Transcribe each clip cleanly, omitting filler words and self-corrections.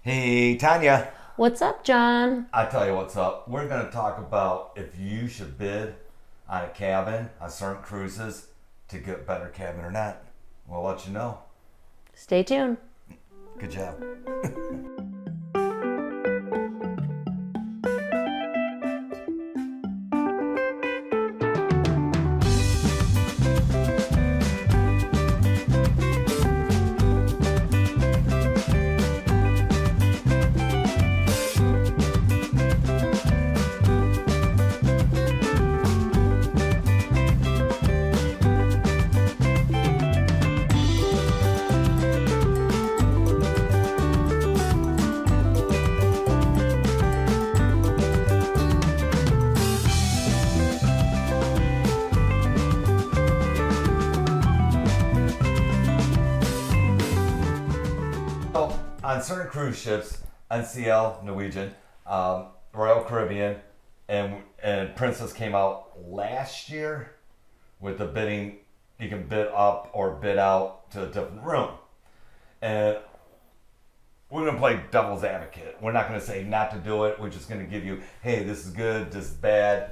Hey, Tanya. What's up, John? I tell you what's up. We're going to talk about if you should bid on a cabin on certain cruises to get better cabin or not. We'll let you know. Stay tuned. Good job. So, on certain cruise ships, NCL, Norwegian, Royal Caribbean, and Princess came out last year with the bidding. You can bid up or bid out to a different room. And we're going to play devil's advocate. We're not going to say not to do it. We're just going to give you, hey, this is good, this is bad.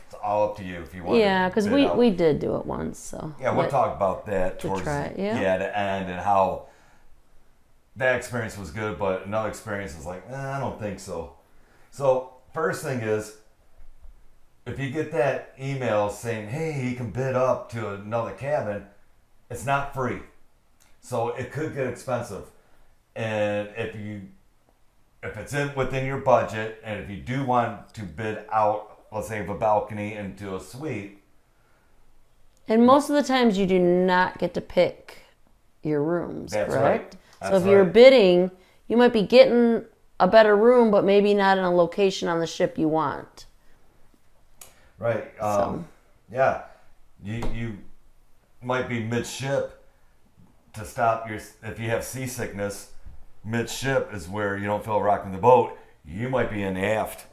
It's all up to you if you want Yeah, to because bid we, out. we did do it once, so. Yeah, we'll talk about that towards try it, yeah. the end and how that experience was good, but another experience is like, I don't think so. So, first thing is, if you get that email saying, hey, you can bid up to another cabin, it's not free. So, it could get expensive. And if it's within your budget, and if you do want to bid out, let's say, of a balcony into a suite, And most of the times you do not get to pick your rooms, That's correct? right. So if That's you're right. bidding, you might be getting a better room, but maybe not in a location on the ship you want. right? Yeah, you might be midship to stop your. If you have seasickness, midship is where you don't feel rocking the boat. You might be in the aft.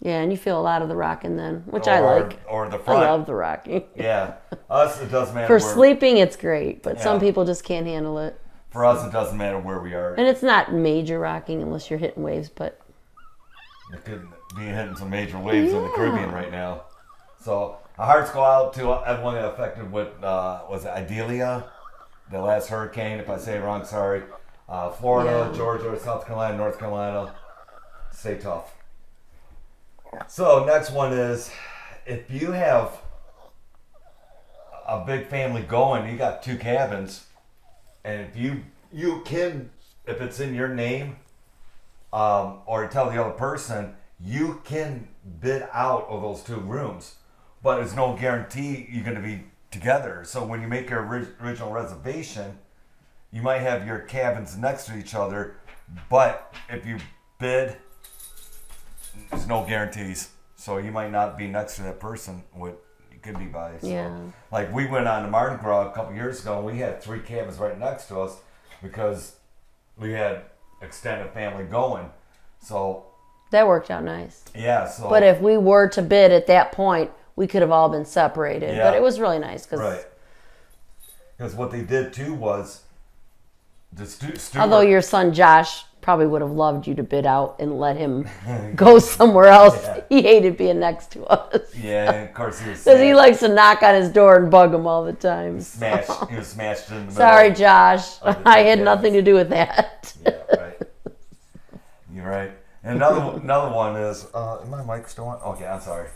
Yeah, and you feel a lot of the rocking then, which I or, like. or the I front. love the rocking. Yeah, us it doesn't matter. For where, sleeping, it's great, but some Yeah. people just can't handle it. For us, it doesn't matter where we are. And it's not major rocking unless you're hitting waves, but It could be hitting some major waves in the Yeah. Caribbean right now. So our hearts go out to everyone that affected with was it Idalia, the last hurricane. If I say it wrong, sorry. Florida, Yeah. Georgia, South Carolina, North Carolina. Stay tough. So next one is if you have a big family going, you got two cabins, and if you can, if it's in your name, or tell the other person, you can bid out of those two rooms, but there's no guarantee you're going to be together. So when you make your original reservation, you might have your cabins next to each other, but if you bid, there's no guarantees. So you might not be next to that person. What you could be by. So, Yeah. like we went on the Mardi Gras a couple years ago, and we had three cabins right next to us because we had extended family going. So that worked out nice. yeah. So But if we were to bid at that point, we could have all been separated. Yeah. But it was really nice because right. Because what they did too was the steward. although your son Josh probably would have loved you to bid out and let him go somewhere else, Yeah. he hated being next to us. Yeah, and of course he was Because he sad. likes to knock on his door and bug him all the time. smashed. He was smashed in the middle. Sorry, Josh. Of the I had cabins. nothing to do with that. Yeah, right. You're right. And another one is, is my mic still on? Okay, I'm sorry.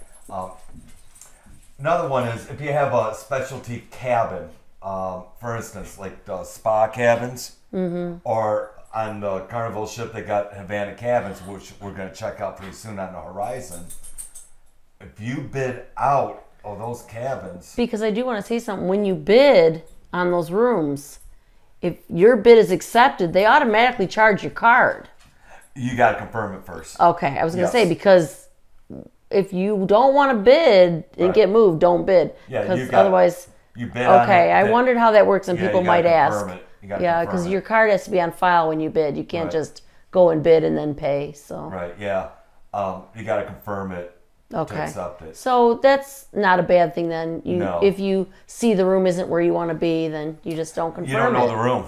Another one is if you have a specialty cabin, for instance, like the spa cabins, or on the Carnival ship they got Havana cabins, which we're going to check out pretty soon on the horizon. If you bid out of those cabins, Because I do want to say something. When you bid on those rooms, if your bid is accepted, they automatically charge your card. you got to confirm it first. Okay, I was going to Yes. say, because if you don't want to bid and Right. get moved, don't bid. Yeah, Because you got- otherwise, You bid on okay, it, I that- wondered how that works, and Yeah, people you gotta might ask. confirm it. You gotta Yeah, confirm because it. your card has to be on file when you bid. You can't Right. just go and bid and then pay. So Right, yeah. You got to confirm it to okay, accept it. so that's not a bad thing then. No. If you see the room isn't where you want to be, then you just don't confirm You don't know it. the room.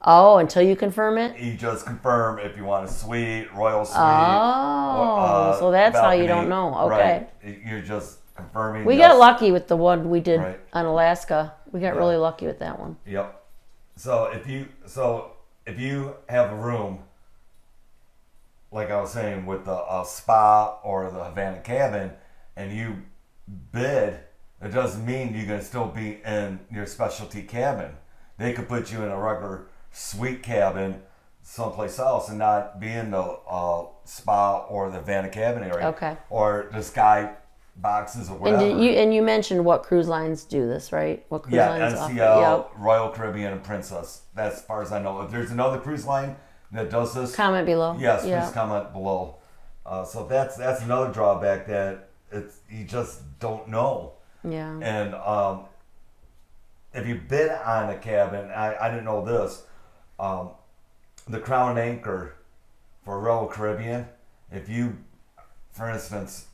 Oh, until you confirm it? You just confirm if you want a suite, royal suite. Oh, so that's balcony. how you don't know. Okay. Right. You're just confirming. We yes. got lucky with the one we did Right. on Alaska. We got really lucky with that one. Yep. So if you have a room, like I was saying, with a spa or the Havana cabin, and you bid, it doesn't mean you're going to still be in your specialty cabin. They could put you in a regular suite cabin someplace else and not be in the spa or the Havana cabin area. Okay. Or the sky boxes or whatever. And you mentioned what cruise lines do this, right? What cruise lines offer? NCL, Royal Caribbean, and Princess. That's as far as I know. If there's another cruise line that does this, Comment below. yes, please comment below. So that's another drawback that you just don't know. Yeah. And if you bid on a cabin, I didn't know this. The Crown Anchor for Royal Caribbean, if you, for instance,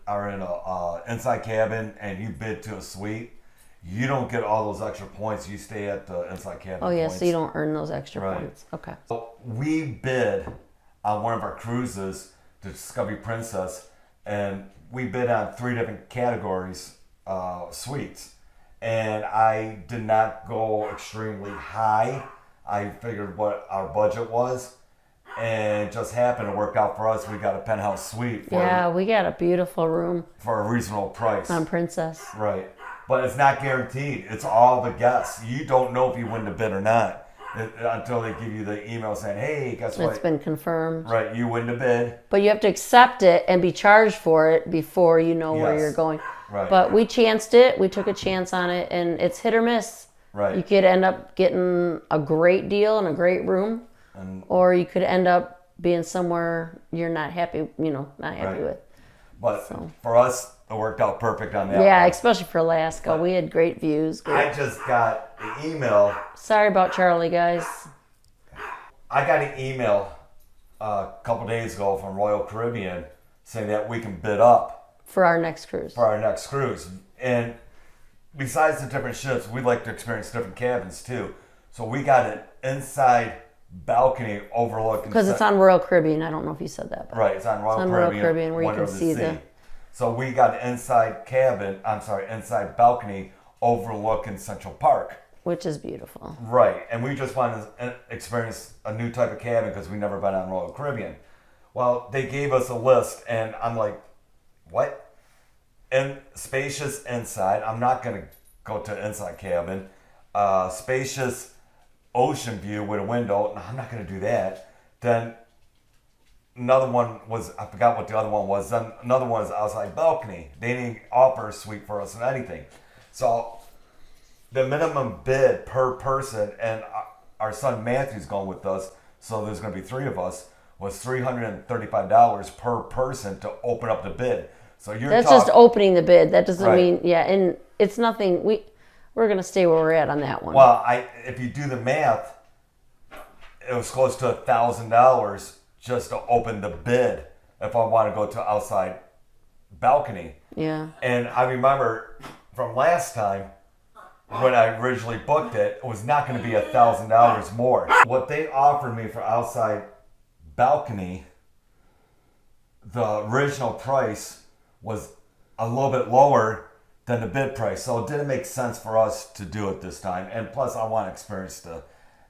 are in a inside cabin and you bid to a suite, you don't get all those extra points. You stay at the inside cabin. Oh, yeah, points. so you don't earn those extra Right. points. Okay. So we bid on one of our cruises to Discovery Princess, and we bid on 3 different categories suites, and I did not go extremely high. I figured what our budget was, and it just happened to work out for us. We got a penthouse suite for, We got a beautiful room for a reasonable price. on Princess. Right. But it's not guaranteed. It's all the guess. You don't know if you win the bid or not until they give you the email saying, hey, guess what? It's been confirmed. Right, you win the bid. But you have to accept it and be charged for it before you know where Yes. you're going. Right. But we chanced it. We took a chance on it, and it's hit or miss. Right. You could end up getting a great deal and a great room, or you could end up being somewhere you're not happy, not happy Right. with. But for us, it worked out perfect on that. Yeah, one. especially for Alaska. We had great views. I just got an email. Sorry about Charlie, guys. I got an email a couple days ago from Royal Caribbean saying that we can bid up For our next cruise. for our next cruise. And besides the different ships, we like to experience different cabins too. So we got an inside balcony overlooking. Because it's on Royal Caribbean. I don't know if you said that. But Right, it's on Royal Caribbean where you Wonder can of see Sea. the... So we got an inside balcony overlooking Central Park. Which is beautiful. Right, and we just wanted to experience a new type of cabin because we've never been on Royal Caribbean. Well, they gave us a list, and I'm like, what? And spacious inside. I'm not going to go to inside cabin. Spacious ocean view with a window. No, I'm not going to do that. Then another one was, I forgot what the other one was. Then another one is outside balcony. They didn't offer a suite for us or anything. So the minimum bid per person, and our son Matthew's going with us, so there's going to be 3 of us, was $335 per person to open up the bid. So That's just opening the bid. That doesn't Right. mean, and it's nothing, we're going to stay where we're at on that one. Well, if you do the math, it was close to $1,000 just to open the bid if I want to go to outside balcony. Yeah. And I remember from last time, when I originally booked it, it was not going to be $1,000 more. What they offered me for outside balcony, the original price was a little bit lower than the bid price. So it didn't make sense for us to do it this time. And plus, I want to experience the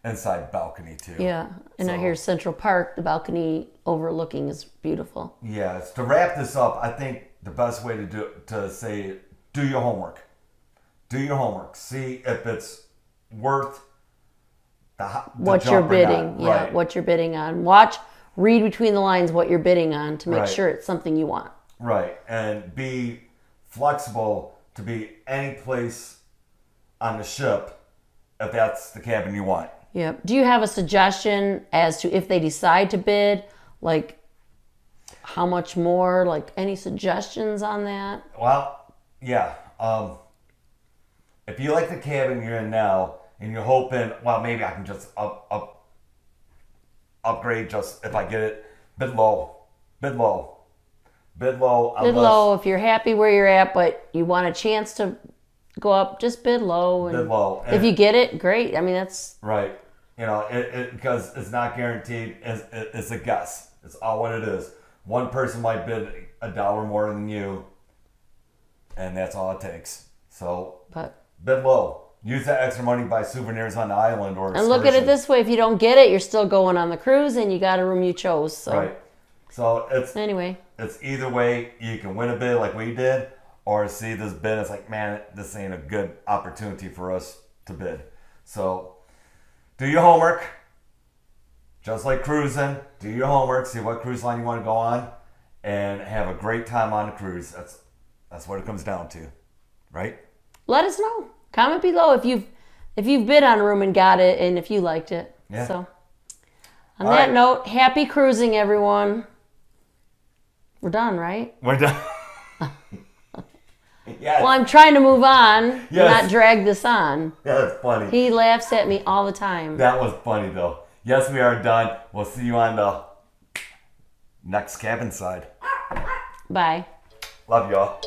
inside balcony too. Yeah. And I So- hear Central Park, the balcony overlooking is beautiful. Yes. To wrap this up, I think the best way to say, do your homework. Do your homework. See if it's worth the What you're jump or not. bidding. Yeah. Right. What you're bidding on. Read between the lines what you're bidding on to make Right. sure it's something you want. Right. And be flexible to be any place on the ship if that's the cabin you want. Yeah. Do you have a suggestion as to if they decide to bid, like how much more? Like any suggestions on that? Well, yeah. If you like the cabin you're in now and you're hoping, well, maybe I can just upgrade just if I get it, bid low. Bid low. Bid low. Bid low if you're happy where you're at, but you want a chance to go up, just bid low. And Bid low. if you get it, great. I mean, that's Right. You know, because it's not guaranteed. It's a guess. It's all what it is. One person might bid $1 more than you, and that's all it takes. So, bid low. Use that extra money, buy souvenirs on the island or and look at it this way: if you don't get it, you're still going on the cruise, and you got a room you chose. So. Right. So it's either way. You can win a bid like we did, or see this bid. It's like, man, this ain't a good opportunity for us to bid. So. Do your homework, just like cruising. Do your homework, see what cruise line you want to go on, and have a great time on the cruise. That's what it comes down to, right? Let us know. Comment below if you've bid on a room and got it, and if you liked it. Yeah. So, on that note, happy cruising, everyone. We're done, right? We're done. Yes. Well, I'm trying to move on, yes. not drag this on. That's funny. He laughs at me all the time. That was funny, though. Yes, we are done. We'll see you on the next cabin side. Bye. Love y'all.